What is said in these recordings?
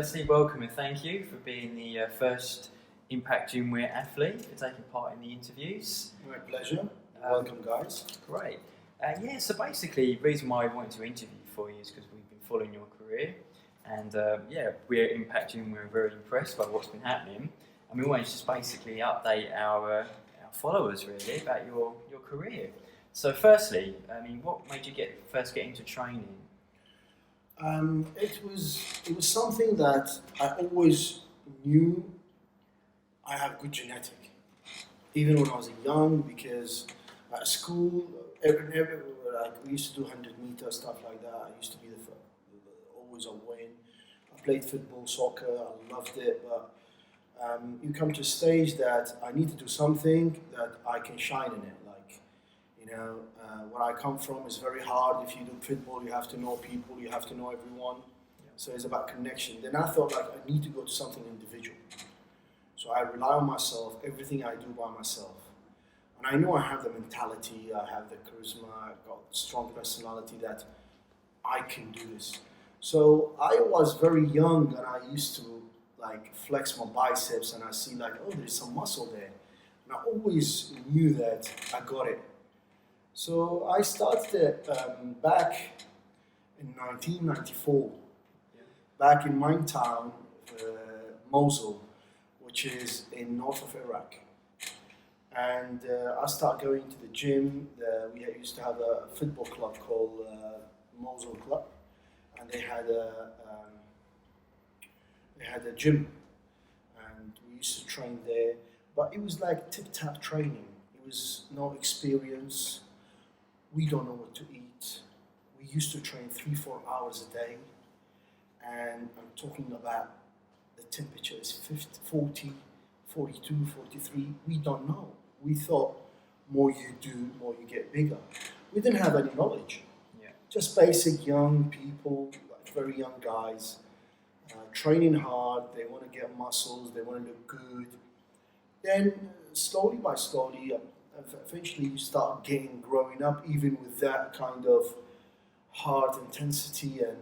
firstly, welcome and thank you for being the first Impact Gym Wear athlete for taking part in the interviews. My pleasure. Welcome, guys. Great. So basically, the reason why I wanted to interview for you is because we've been following your career, and we're at Impact Gym. We're very impressed by what's been happening, and we wanted to just basically update our followers really about your career. So, firstly, what made you first get into training? It was something that I always knew I have good genetic, even when I was young, because at school, we used to do 100-meter stuff like that. I used to be always a win. I played football, soccer. I loved it, but you come to a stage that I need to do something that I can shine in it. Where I come from is very hard. If you do football, you have to know people, you have to know everyone. Yeah. So it's about connection. Then I thought I need to go to something individual. So I rely on myself, everything I do by myself. And I know I have the mentality, I have the charisma, I've got strong personality that I can do this. So I was very young and I used to flex my biceps and I see oh, there's some muscle there. And I always knew that I got it. So I started back in 1994, back in my town, Mosul, which is in north of Iraq. And I started going to the gym. We used to have a football club called Mosul Club, and they had a gym, and we used to train there. But it was like tip-tap training. It was no experience. We don't know what to eat. We used to train 3-4 hours a day, and I'm talking about the temperature is 40, 42, 43. We don't know. We thought more you do, more you get bigger. We didn't have any knowledge. Yeah. Just basic young people, very young guys, training hard. They want to get muscles. They want to look good. Then slowly by slowly, eventually you start growing up, even with that kind of hard intensity, and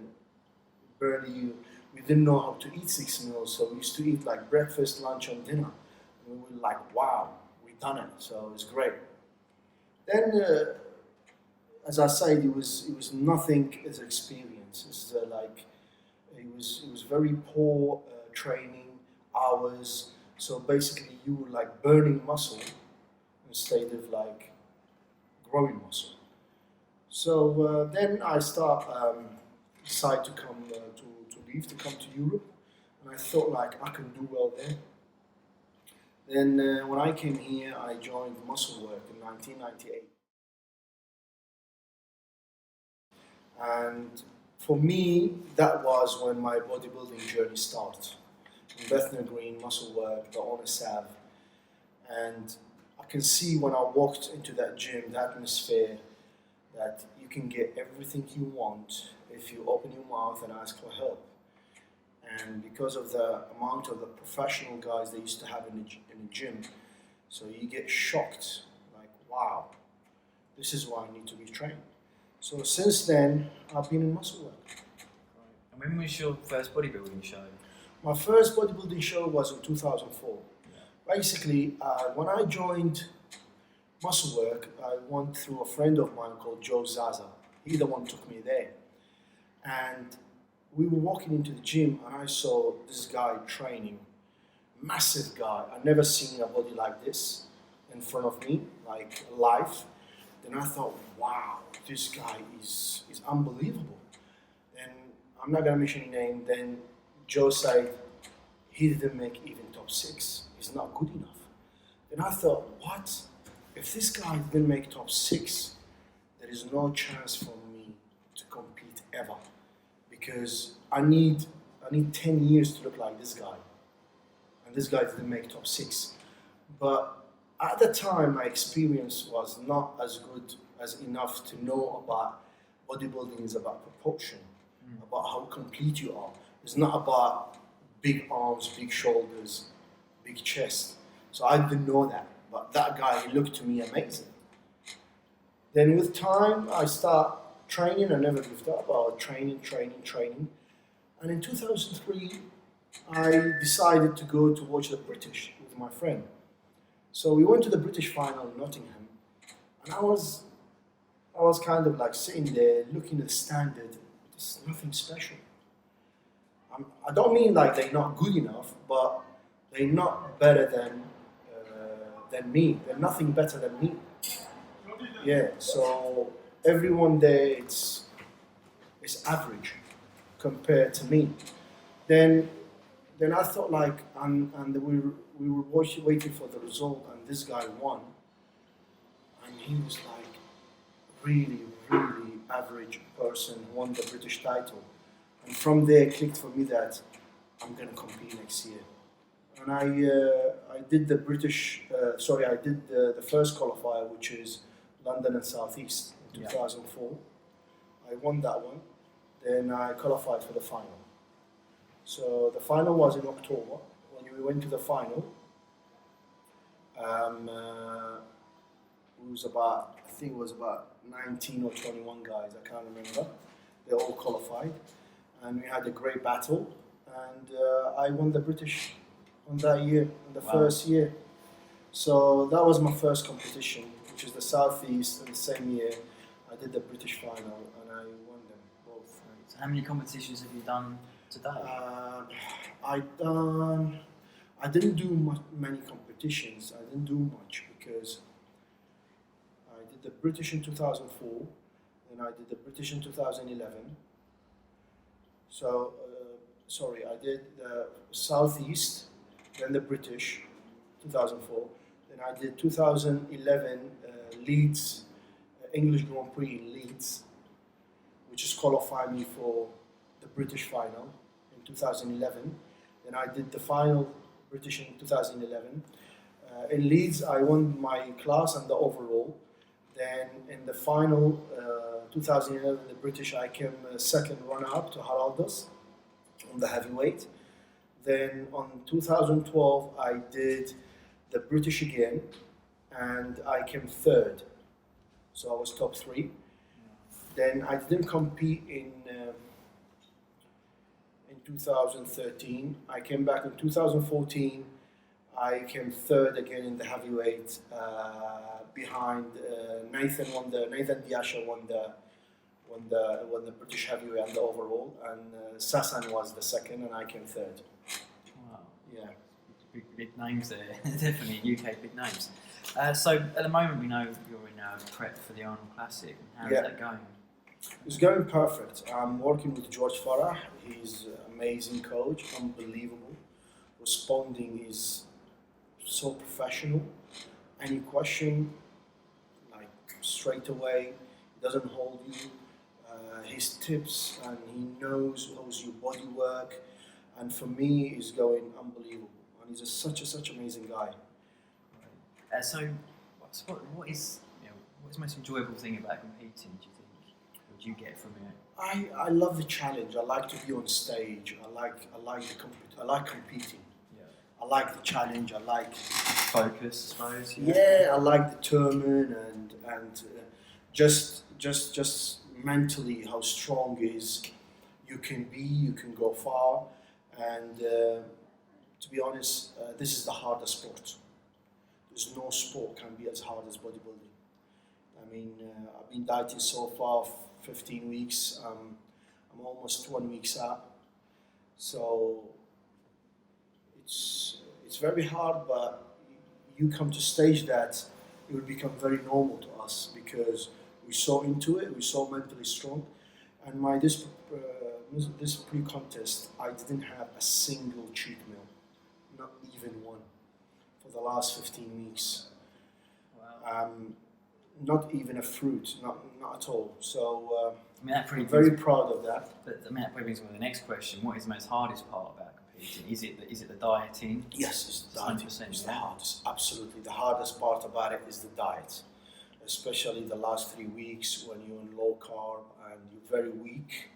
we didn't know how to eat 6 meals, so we used to eat breakfast, lunch and dinner. And we were like, wow, we've done it, so it's great. Then, as I said, it was nothing as experience. It's it was very poor training hours, so basically you were burning muscle instead of growing muscle. So then I decided to come to come to Europe, and I thought I can do well there. Then when I came here, I joined Muscle Work in 1998. And for me, that was when my bodybuilding journey started. In Bethnal Green, Muscle Work, the owner Sav, and I can see when I walked into that gym, the atmosphere, that you can get everything you want if you open your mouth and ask for help. And because of the amount of the professional guys they used to have in the gym, so you get shocked, wow, this is why I need to be trained. So since then, I've been in Muscle Work. Right. And when was your first bodybuilding show? My first bodybuilding show was in 2004. Basically, when I joined Muscle Work, I went through a friend of mine called Joe Zaza. He the one took me there. And we were walking into the gym and I saw this guy training. Massive guy. I've never seen a body like this in front of me, live. Then I thought, wow, this guy is unbelievable. Then, I'm not going to mention any name, then Joe said he didn't make even top 6. Is not good enough. Then I thought, what? If this guy didn't make top 6, there is no chance for me to compete ever, because I need 10 years to look like this guy, and this guy didn't make top 6. But at the time, my experience was not as good as enough to know about bodybuilding is about proportion, about how complete you are. It's not about big arms, big shoulders, big chest. So I didn't know that, but that guy, he looked to me amazing. Then with time, I start training. I never gave up. I was training. And in 2003, I decided to go to watch the British with my friend. So we went to the British final in Nottingham, and I was kind of like sitting there looking at the standard. It's nothing special. I don't mean like they're not good enough, but they're not better than me. They're nothing better than me. Yeah. So everyone there, it's average compared to me. Then then I thought like, and we were waiting for the result, and this guy won, and he was like really really average person who won the British title, and from there it clicked for me that I'm gonna compete next year, and I did the I did the first qualifier, which is London and Southeast in 2004. I won that one, then I qualified for the final. So the final was in October. When we went to the final, I think it was about 19 or 21 guys, I can't remember. They all qualified, and we had a great battle, and I won the British on that year, on the first year. So that was my first competition, which is the Southeast, and the same year I did the British final, and I won them both. So how many competitions have you done today? I didn't do many competitions. I didn't do much because I did the British in 2004, then I did the British in 2011. So, I did the Southeast, then the British, 2004. Then I did 2011 Leeds, English Grand Prix in Leeds, which is qualified me for the British final in 2011. Then I did the final British in 2011. In Leeds, I won my class and the overall. Then in the final 2011, the British, I came second runner-up to Haraldas on the heavyweight. Then on 2012, I did the British again, and I came third. So I was top three. Then I didn't compete in 2013. I came back in 2014. I came third again in the heavyweight behind Nathan Diasha won the British heavyweight and the overall, and Sasan was the second, and I came third. Wow. Yeah. Big names there, definitely UK big names. So at the moment we know you're in prep for the Arnold Classic. How's that going? It's going perfect. I'm working with George Farah. He's an amazing coach, unbelievable. Responding is so professional. Any question, like straight away, he doesn't hold you. His tips, and he knows your body work. And for me, he's going unbelievable. And he's such an amazing guy. So, what is the most enjoyable thing about competing? Do you think? What do you get from it? I love the challenge. I like to be on stage. I like competing. Yeah. I like the challenge. I like focus, I suppose. Yeah, I like determine and just mentally how strong is you can be. You can go far, and to be honest, this is the hardest sport. There's no sport can be as hard as bodybuilding. I mean, I've been dieting so far 15 weeks. I'm almost 1 week out. So it's very hard, but you come to stage that it will become very normal to us because we're so into it, we're so mentally strong. And this pre-contest, I didn't have a single cheat meal, not even one, for the last 15 weeks. Wow. Not even a fruit, not at all. So I'm very proud of that. But that probably brings me to the next question. What is the most hardest part about competing? Is it the dieting? Yes, it's the dieting. 100%, It's the hardest. Absolutely, the hardest part about it is the diet, especially the last 3 weeks when you're on low carb and you're very weak,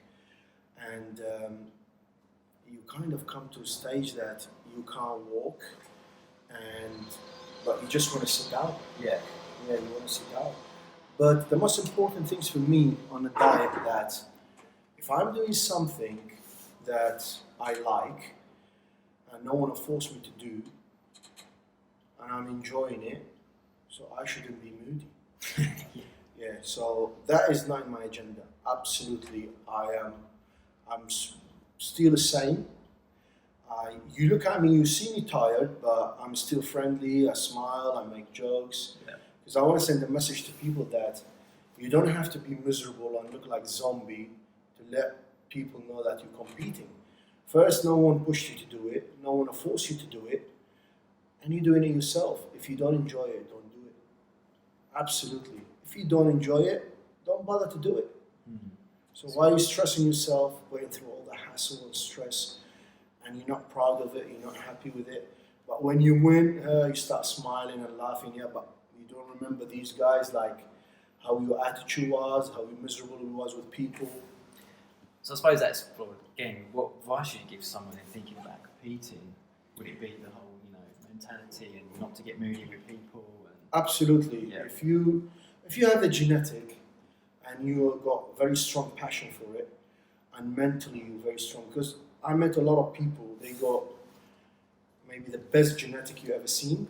and you kind of come to a stage that you can't walk, but you just want to sit down. Yeah. Yeah, you want to sit down. But the most important things for me on a diet that if I'm doing something that I like, and no one forced me to do, and I'm enjoying it, so I shouldn't be moody. Yeah, so that is not in my agenda. Absolutely, still the same. You look at me, you see me tired, but I'm still friendly. I smile, I make jokes, because I want to send a message to people that you don't have to be miserable and look like a zombie to let people know that you're competing. First, no one pushed you to do it, no one forced you to do it, and you're doing it yourself. If you don't enjoy it, don't do it. Absolutely. If you don't enjoy it, don't bother to do it. So why are you stressing yourself, going through all the hassle and stress, and you're not proud of it, you're not happy with it? But when you win, you start smiling and laughing, but you don't remember these guys, like how your attitude was, how miserable it was with people. So I suppose that's, again, what advice should you give someone in thinking about competing? Would it be the whole, mentality and not to get moody with people? Absolutely. Yeah. If you have the genetic and you got very strong passion for it, and mentally you're very strong, because I met a lot of people, they got maybe the best genetic you ever seen,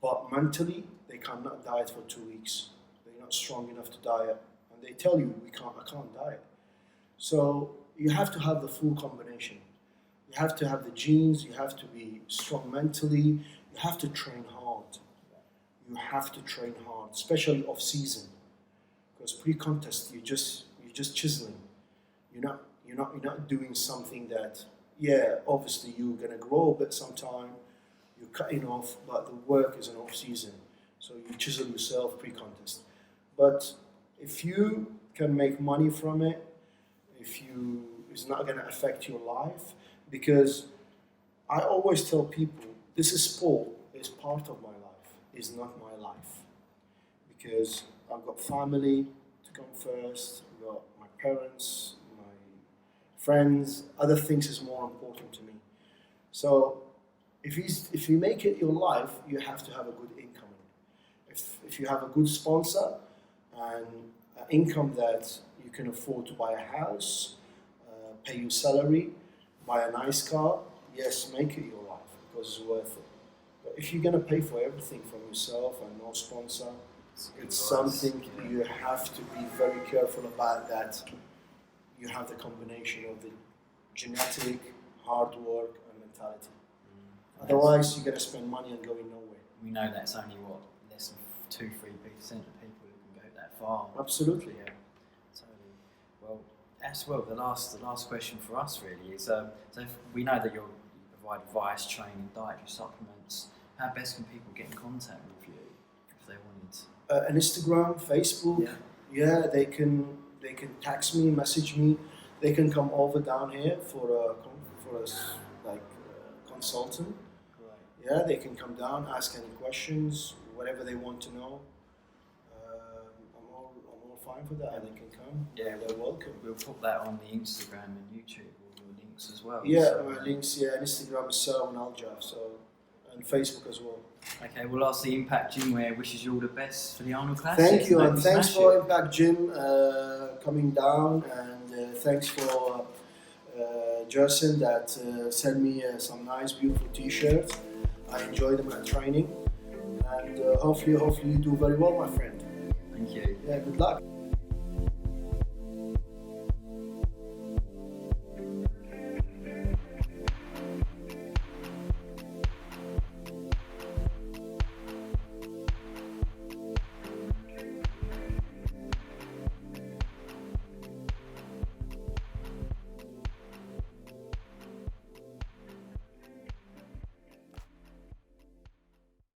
but mentally they cannot diet for 2 weeks. They're not strong enough to diet, and they tell you, I can't diet. So you have to have the full combination. You have to have the genes, you have to be strong mentally, you have to train hard. You have to train hard, especially off season, because pre-contest you're just chiseling. You're not doing something that, obviously you're gonna grow a bit sometime. You're cutting off, but the work is an off season, so you chisel yourself pre-contest. But if you can make money from it, it's not gonna affect your life, because I always tell people this sport is part of my life. Is not my life, because I've got family to come first, I've got my parents, my friends, other things is more important to me. So if you make it your life, you have to have a good income. If you have a good sponsor and an income that you can afford to buy a house, pay your salary, buy a nice car, yes, make it your life, because it's worth it. But if you're going to pay for everything from yourself and no sponsor, it's something you have to be very careful about, that you have the combination of the genetic, hard work and mentality. Otherwise, you're going to spend money and going nowhere. We know that's only, less than 2-3% of people who can go that far. Absolutely. Yeah, totally. The last question for us really is, so if we know that you provide advice, training, dietary supplements. How best can people get in contact with you if they wanted? An Instagram, Facebook. Yeah, they can text me, message me. They can come over down here for a consultant. Right. Yeah, they can come down, ask any questions, whatever they want to know. I'm all fine for that. They can come. Yeah, they're welcome. We'll put that on the Instagram and YouTube, all your links as well. Yeah, so, my links. Yeah, Instagram is Serwan Aljaff. And Facebook as well. Okay, well, lastly, Impact Gym Wear wishes you all the best for the Arnold Classic. Thank you, and thanks for Impact Gym coming down, and thanks for Jerson that sent me some nice, beautiful T-shirts. I enjoy them at training, and hopefully you do very well, my friend. Thank you. Yeah, good luck.